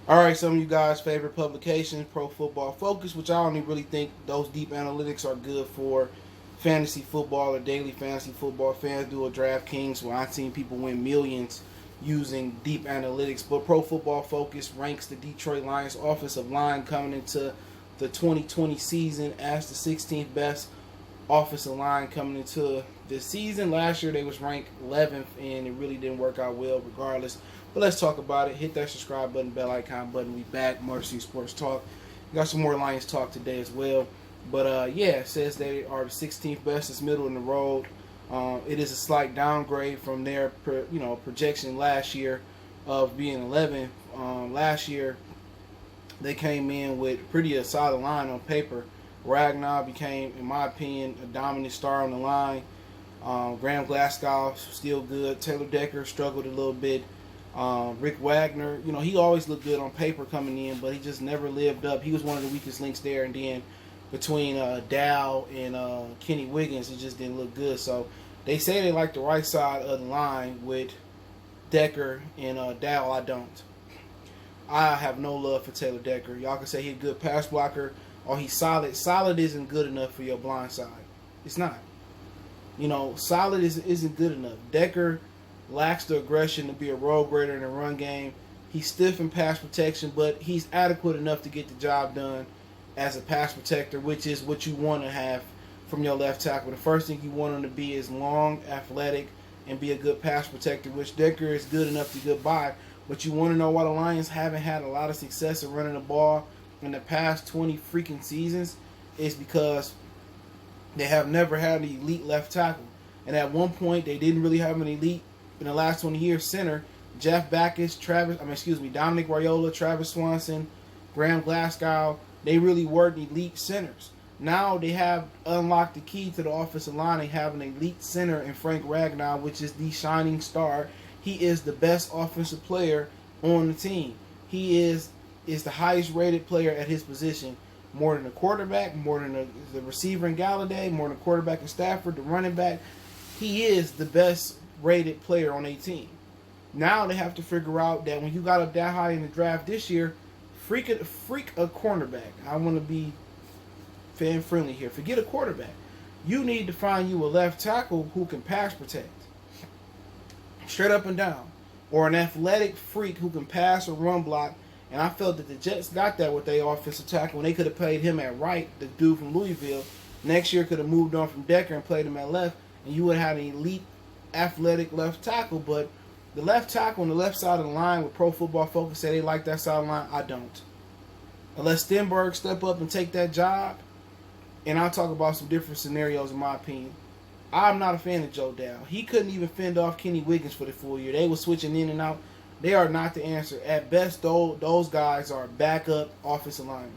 All right, some of you guys' favorite publications, Pro Football Focus, which I don't even really think those deep analytics are good for fantasy football or daily fantasy football. Fans do a DraftKings where I've seen people win millions using deep analytics. But Pro Football Focus ranks the Detroit Lions offensive line coming into the 2020 season as the 16th best offensive line coming into this season. Last year they was ranked 11th, and it really didn't work out well regardless. But let's talk about it. Hit that subscribe button, bell icon button. We back. Mercy Sports Talk. We got some more Lions talk today as well. But yeah, it says they are the 16th best. It's middle in the road. It is a slight downgrade from their projection last year of being 11th. Last year they came in with pretty a solid line on paper. Ragnar became, in my opinion, a dominant star on the line. Graham Glasgow still good. Taylor Decker struggled a little bit. Rick Wagner, he always looked good on paper coming in, but he just never lived up. He was one of the weakest links there, and then between Dow and Kenny Wiggins, it just didn't look good. So they say they like the right side of the line with Decker and Dow. I don't. I have no love for Taylor Decker. Y'all can say he's a good pass blocker or he's solid. Solid isn't good enough for your blind side. It's not. Solid isn't good enough. Decker lacks the aggression to be a road grader in the run game. He's stiff in pass protection, but he's adequate enough to get the job done as a pass protector, which is what you want to have from your left tackle. The first thing you want him to be is long, athletic, and be a good pass protector, which Decker is good enough to get by. But you want to know why the Lions haven't had a lot of success in running the ball in the past 20 freaking seasons is because they have never had an elite left tackle. And at one point, they didn't really have an elite in the last 20 years center. Jeff Backus, Dominic Raiola, Travis Swanson, Graham Glasgow, they really weren't elite centers. Now they have unlocked the key to the offensive line. They have an elite center in Frank Ragnow, which is the shining star. He is the best offensive player on the team. He is the highest rated player at his position. More than the quarterback, more than the receiver in Galladay, more than the quarterback in Stafford, the running back. He is the best rated player on a team. Now they have to figure out that when you got up that high in the draft this year, freak a cornerback. I want to be fan friendly here. Forget a quarterback. You need to find you a left tackle who can pass protect. Straight up and down. Or an athletic freak who can pass or run block. And I felt that the Jets got that with their offensive tackle. When they could have played him at right, the dude from Louisville. Next year could have moved on from Decker and played him at left. And you would have had an elite athletic left tackle. But the left tackle on the left side of the line with Pro Football Focus say they like that side of the line. I don't. Unless Stenberg step up and take that job. And I'll talk about some different scenarios in my opinion. I'm not a fan of Joe Dow. He couldn't even fend off Kenny Wiggins for the full year. They were switching in and out. They are not the answer. At best, those guys are backup offensive linemen.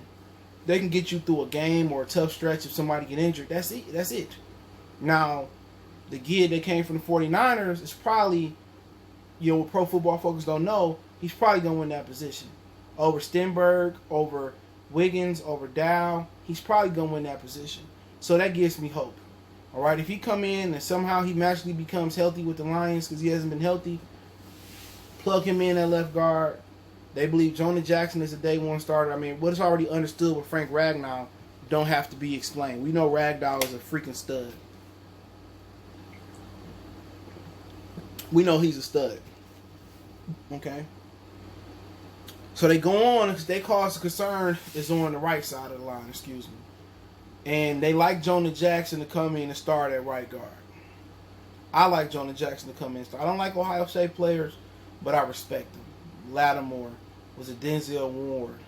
They can get you through a game or a tough stretch if somebody get injured. That's it. Now, the kid that came from the 49ers is probably, what Pro Football Focus don't know, he's probably going to win that position. Over Stenberg, over Wiggins, over Dow, he's probably going to win that position. So that gives me hope. All right, if he come in and somehow he magically becomes healthy with the Lions because he hasn't been healthy, plug him in at left guard. They believe Jonah Jackson is a day one starter. I mean, what is already understood with Frank Ragnow don't have to be explained. We know Ragnow is a freaking stud. We know he's a stud. Okay? So they go on, they cause concern is on the right side of the line, excuse me. And they like Jonah Jackson to come in and start at right guard. I like Jonah Jackson to come in and start. I don't like Ohio State players, but I respect them. Lattimore, was it Denzel Ward,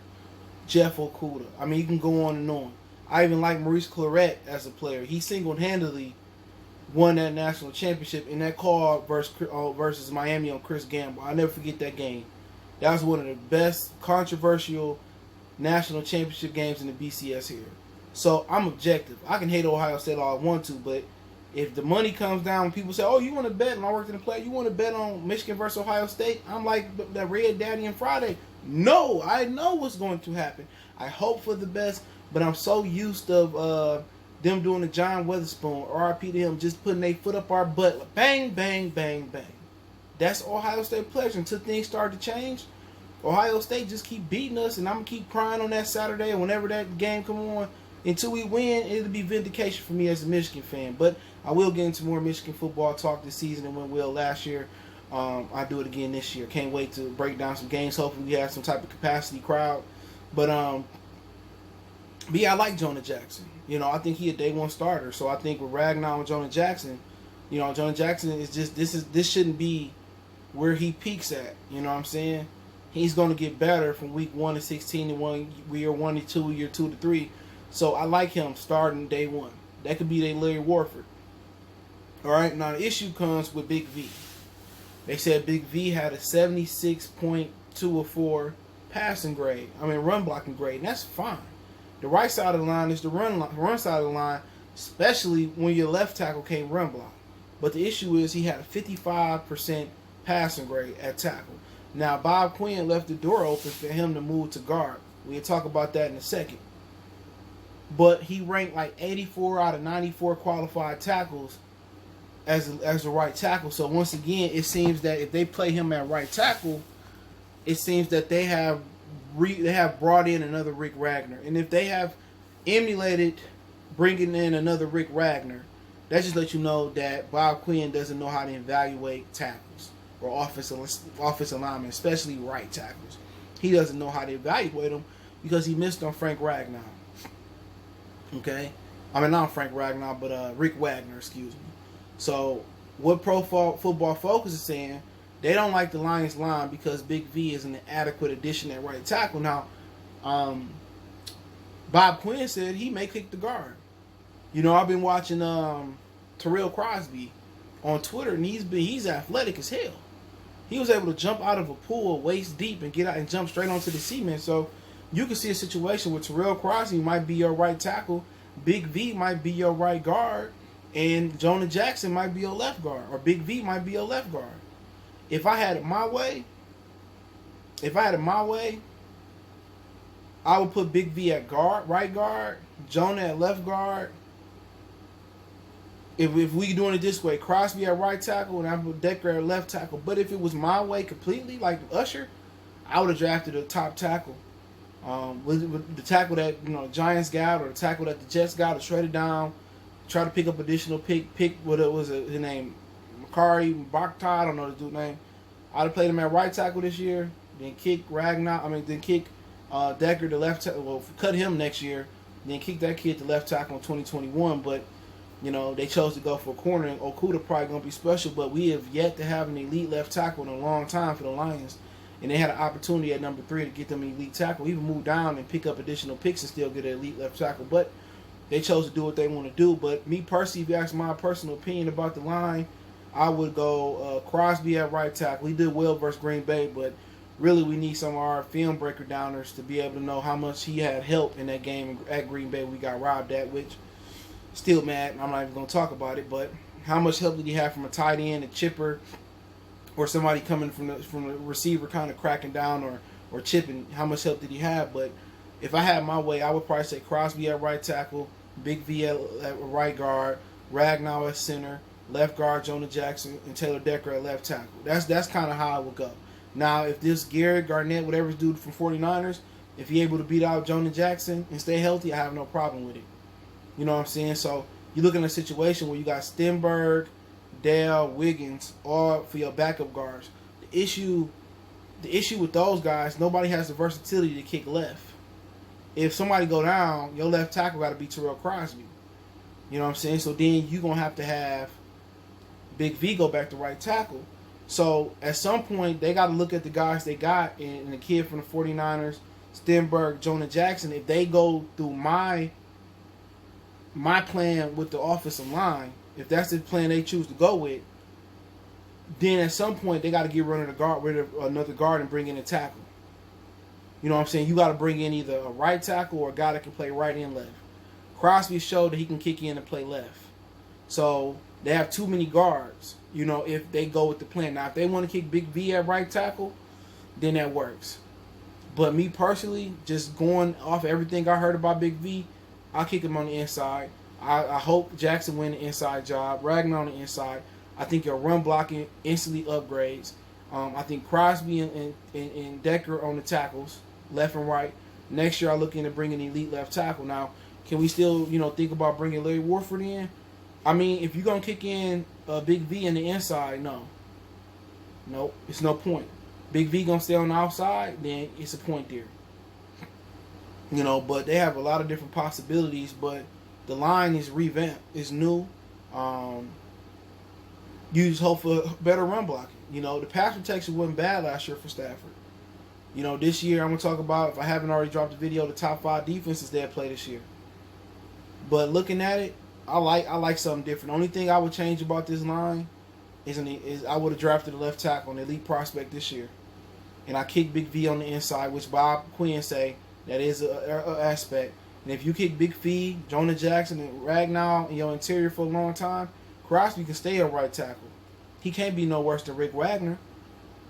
Jeff Okuda. I mean, you can go on and on. I even like Maurice Clarett as a player. He single-handedly won that national championship in that call versus Miami on Chris Gamble. I'll never forget that game. That was one of the best controversial national championship games in the BCS here. So I'm objective. I can hate Ohio State all I want to, but if the money comes down and people say, oh, you want to bet, and I worked in the play, you want to bet on Michigan versus Ohio State? I'm like that Red Daddy and Friday. No, I know what's going to happen. I hope for the best, but I'm so used to them doing the John Witherspoon, RIP to him, just putting their foot up our butt. Bang, bang, bang, bang. That's Ohio State pleasure until things start to change. Ohio State just keep beating us, and I'm gonna keep crying on that Saturday and whenever that game come on until we win. It'll be vindication for me as a Michigan fan. But I will get into more Michigan football talk this season than when will last year. I do it again this year. Can't wait to break down some games. Hopefully we have some type of capacity crowd. But yeah, I like Jonah Jackson. I think he a day one starter. So I think with Ragnar and Jonah Jackson, Jonah Jackson is just this shouldn't be where he peaks at. You know what I'm saying? He's going to get better from week 1 to 16 to year 1 to 2, year 2 to 3. So I like him starting day one. That could be their Larry Warford. All right. Now the issue comes with Big V. They said Big V had a 76.204 passing grade. Run blocking grade. And that's fine. The right side of the line is the run side of the line, especially when your left tackle can't run block. But the issue is he had a 55% passing grade at tackle. Now, Bob Quinn left the door open for him to move to guard. We'll talk about that in a second. But he ranked like 84 out of 94 qualified tackles as a right tackle. So once again, it seems that if they play him at right tackle, it seems that they have brought in another Rick Ragnar. And if they have emulated bringing in another Rick Ragnar, that just lets you know that Bob Quinn doesn't know how to evaluate tackles or offensive linemen, especially right tackles. He doesn't know how to evaluate them because he missed on Frank Ragnar. Okay? Not Frank Ragnar, but Rick Wagner, excuse me. So, what Pro Football Focus is saying, they don't like the Lions line because Big V is an adequate addition at right tackle. Now, Bob Quinn said he may kick the guard. I've been watching Terrell Crosby on Twitter, and he's athletic as hell. He was able to jump out of a pool waist deep and get out and jump straight onto the cement. So you can see a situation where Terrell Crosby might be your right tackle, Big V might be your right guard, and Jonah Jackson might be your left guard, or Big V might be your left guard. If I had it my way, I would put Big V at right guard, Jonah at left guard. If we doing it this way, Crosby at right tackle and I put Decker at left tackle. But if it was my way completely, like Usher, I would have drafted a top tackle. With the tackle that the Giants got or the tackle that the Jets got, or shred it down, try to pick up additional pick what was his name, Makari Bakhtar, I don't know the dude's name. I'd have played him at right tackle this year, then kick Decker to left tackle. Well, cut him next year, then kick that kid to left tackle in 2021. But they chose to go for a corner, and Okuda probably going to be special, but we have yet to have an elite left tackle in a long time for the Lions. And they had an opportunity at number 3 to get them an elite tackle, even move down and pick up additional picks and still get an elite left tackle. But they chose to do what they want to do. But me personally, if you ask my personal opinion about the line, I would go Crosby at right tackle. He did well versus Green Bay, but really we need some of our film breaker downers to be able to know how much he had help in that game at Green Bay we got robbed at, which still mad. I'm not even going to talk about it, but how much help did he have from a tight end, a chipper, or somebody coming from the receiver kind of cracking down or chipping? How much help did he have? But if I had my way, I would probably say Crosby at right tackle, Big V at right guard, Ragnar at center, left guard Jonah Jackson, and Taylor Decker at left tackle. That's kind of how I would go. Now, if this Garrett, Garnett, whatever's dude from 49ers, if he able to beat out Jonah Jackson and stay healthy, I have no problem with it. You know what I'm saying? So you look in a situation where you got Stenberg, Dale, Wiggins, all for your backup guards. The issue with those guys, nobody has the versatility to kick left. If somebody go down, your left tackle got to be Terrell Crosby. You know what I'm saying? So then you're going to have Big V go back to right tackle. So at some point, they got to look at the guys they got and the kid from the 49ers, Stenberg, Jonah Jackson. If they go through my plan with the offensive line, if that's the plan they choose to go with, then at some point they got to get rid of another guard and bring in a tackle. You know what I'm saying? You got to bring in either a right tackle or a guy that can play right and left. Crosby showed that he can kick in and play left. So they have too many guards, if they go with the plan. Now, if they want to kick Big V at right tackle, then that works. But me personally, just going off everything I heard about Big V, I'll kick him on the inside. I hope Jackson win the inside job. Ragnar on the inside. I think your run blocking instantly upgrades. I think Crosby and Decker on the tackles, left and right. Next year, I'm looking to bring an elite left tackle. Now, can we still, think about bringing Larry Warford in? I mean, if you're going to kick in Big V in the inside, no. Nope, it's no point. Big V going to stay on the outside, then it's a point there. But they have a lot of different possibilities, but the line is revamped. It's new. You just hope for better run blocking. The pass protection wasn't bad last year for Stafford. This year I'm going to talk about, if I haven't already dropped the video, the top 5 defenses they play this year. But looking at it, I like something different. The only thing I would change about this line is I would have drafted a left tackle, an elite prospect this year. And I kick Big V on the inside, which Bob Quinn say that is an aspect. And if you kick Big V, Jonah Jackson, and Ragnow in your interior for a long time, Crosby can stay a right tackle. He can't be no worse than Rick Wagner.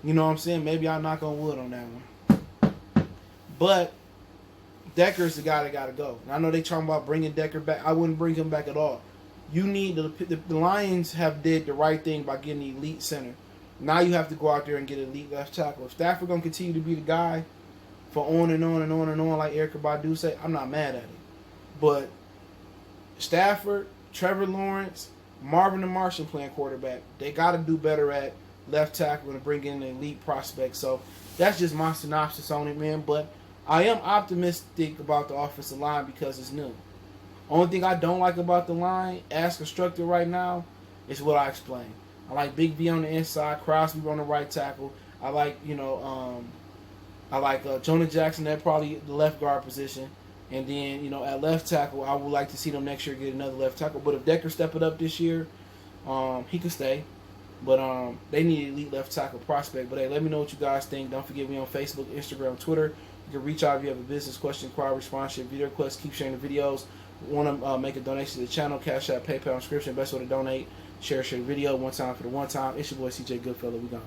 You know what I'm saying? Maybe I'll knock on wood on that one. But Decker's the guy that got to go. And I know they talking about bringing Decker back. I wouldn't bring him back at all. You need the Lions have did the right thing by getting the elite center. Now you have to go out there and get an elite left tackle. If Stafford going to continue to be the guy for on and on and on and on, like Erykah Badu say, I'm not mad at it. But Stafford, Trevor Lawrence, Marvin the Martian playing quarterback, they got to do better at left tackle and bring in an elite prospect. So that's just my synopsis on it, man. But I am optimistic about the offensive line because it's new. Only thing I don't like about the line, as constructed right now, is what I explained. I like Big V on the inside, Crosby on the right tackle. I like, Jonah Jackson at probably the left guard position. And then, at left tackle, I would like to see them next year get another left tackle. But if Decker step it up this year, he can stay. But they need an elite left tackle prospect. But hey, let me know what you guys think. Don't forget me on Facebook, Instagram, Twitter. You can reach out if you have a business question, inquiry, response, video request. Keep sharing the videos. Want to make a donation to the channel, Cash App, PayPal, inscription. Best way to donate. Share the video. One time for the one time. It's your boy CJ Goodfellow. We gone.